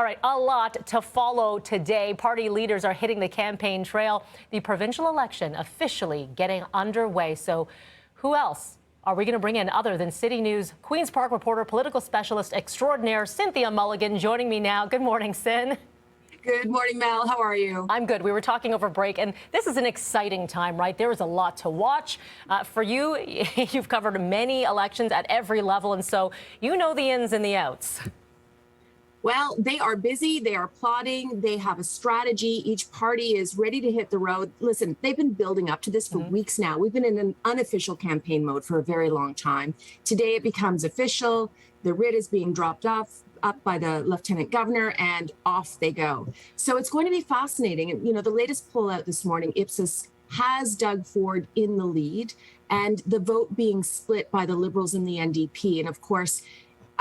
All right, a lot to follow today. Party leaders are hitting the campaign trail. The provincial election officially getting underway. So who else are we going to bring in other than City News Queen's Park reporter, political specialist extraordinaire Cynthia Mulligan joining me now. Good morning, Cyn. Good morning, Mel. How are you? I'm good. We were talking over break, and this is an exciting time, right? There is a lot to watch. For you, you've covered many elections at every level, and so you know the ins and the outs. Well, they are busy. They are plotting. They have a strategy. Each party is ready to hit the road. Listen, they've been building up to this for weeks now. We've been in an unofficial campaign mode for a very long time. Today it becomes official. The writ is being dropped up by the lieutenant governor, and off they go. So it's going to be fascinating. And, you know, the latest poll out this morning, Ipsos has Doug Ford in the lead, and the vote being split by the Liberals and the NDP. And of course,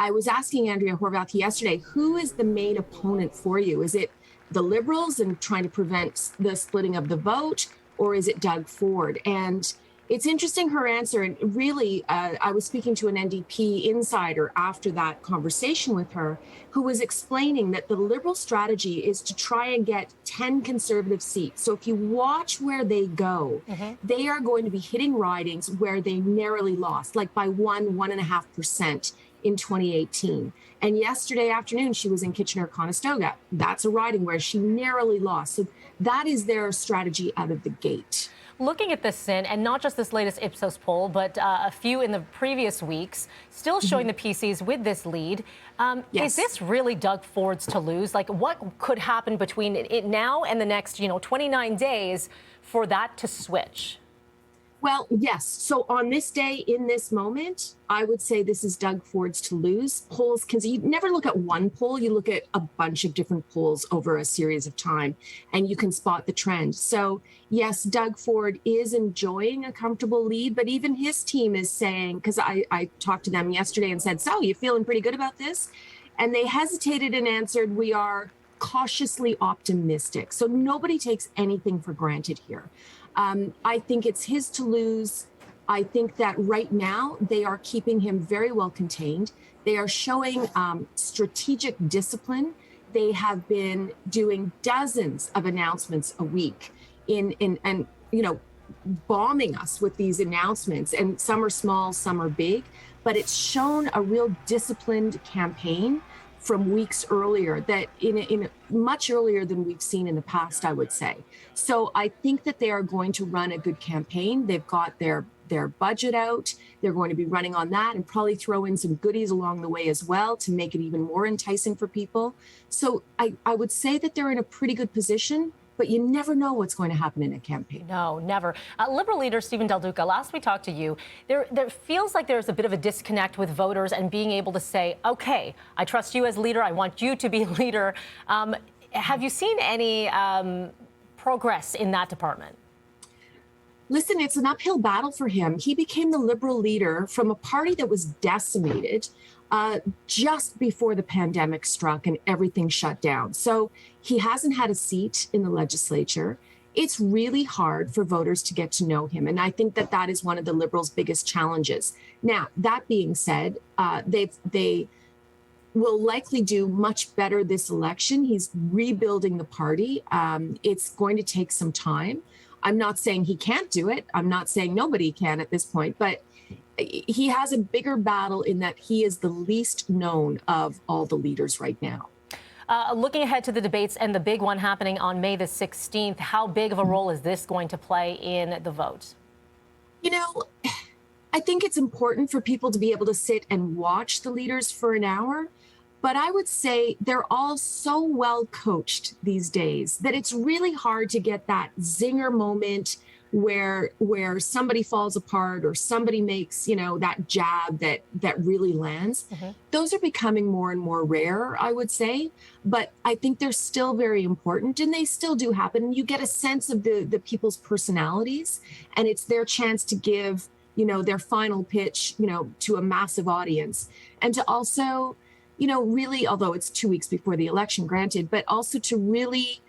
I was asking Andrea Horwath yesterday, who is the main opponent for you? Is it the Liberals and trying to prevent the splitting of the vote, or is it Doug Ford? And it's interesting, her answer. And really, I was speaking to an NDP insider after that conversation with her, who was explaining that the Liberal strategy is to try and get 10 Conservative seats. So if you watch where they go, they are going to be hitting ridings where they narrowly lost, like by 1.5% in 2018. And yesterday afternoon, she was in Kitchener-Conestoga. That's a riding where she narrowly lost. So that is their strategy out of the gate. Looking at this, Cyn, and not just this latest Ipsos poll, but a few in the previous weeks, still showing the PCs with this lead. Is this really Doug Ford's to lose? Like, what could happen between it now and the next, 29 days for that to switch? Well, yes. So on this day, in this moment, I would say this is Doug Ford's to lose. Polls, because you never look at one poll, you look at a bunch of different polls over a series of time, and you can spot the trend. So yes, Doug Ford is enjoying a comfortable lead, but even his team is saying, because I talked to them yesterday and said, so you feeling pretty good about this? And they hesitated and answered, we are cautiously optimistic. So nobody takes anything for granted here. I think it's his to lose. I think that right now they are keeping him very well contained. They are showing strategic discipline. They have been doing dozens of announcements a week and bombing us with these announcements. And some are small, some are big, but it's shown a real disciplined campaign from weeks earlier, that in much earlier than we've seen in the past, I would say. So I think that they are going to run a good campaign. They've got their budget out. They're going to be running on that and probably throw in some goodies along the way as well to make it even more enticing for people. So I would say that they're in a pretty good position, but you never know what's going to happen in a campaign. No, never. Liberal leader Stephen Del Duca, last we talked to you, there feels like there's a bit of a disconnect with voters and being able to say, okay, I trust you as leader. I want you to be leader. Have you seen any progress in that department? Listen, it's an uphill battle for him. He became the Liberal leader from a party that was decimated just before the pandemic struck and everything shut down. So he hasn't had a seat in the legislature. It's really hard for voters to get to know him. And I think that that is one of the Liberals' biggest challenges. Now, that being said, they will likely do much better this election. He's rebuilding the party. It's going to take some time. I'm not saying he can't do it. I'm not saying nobody can at this point, but he has a bigger battle in that he is the least known of all the leaders right now. Looking ahead to the debates and the big one happening on May the 16th, how big of a role is this going to play in the vote? You know, I think it's important for people to be able to sit and watch the leaders for an hour. But I would say they're all so well coached these days that it's really hard to get that zinger moment where somebody falls apart or somebody makes, that jab that really lands. Those are becoming more and more rare, I would say. But I think they're still very important, and they still do happen. You get a sense of the people's personalities, and it's their chance to give, their final pitch, to a massive audience, and to also, really, although it's 2 weeks before the election, granted, but also to really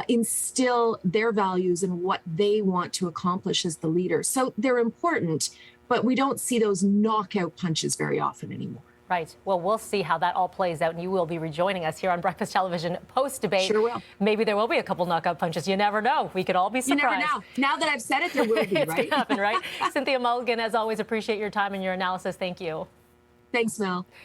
instill their values and what they want to accomplish as the leader. So they're important, but we don't see those knockout punches very often anymore. Right. Well, we'll see how that all plays out, and you will be rejoining us here on Breakfast Television post-debate. Sure will. Maybe there will be a couple knockout punches. You never know. We could all be surprised. You never know. Now that I've said it, there will be, It's right? gonna happen, right? Cynthia Mulligan, as always, appreciate your time and your analysis. Thank you. Thanks, Mel.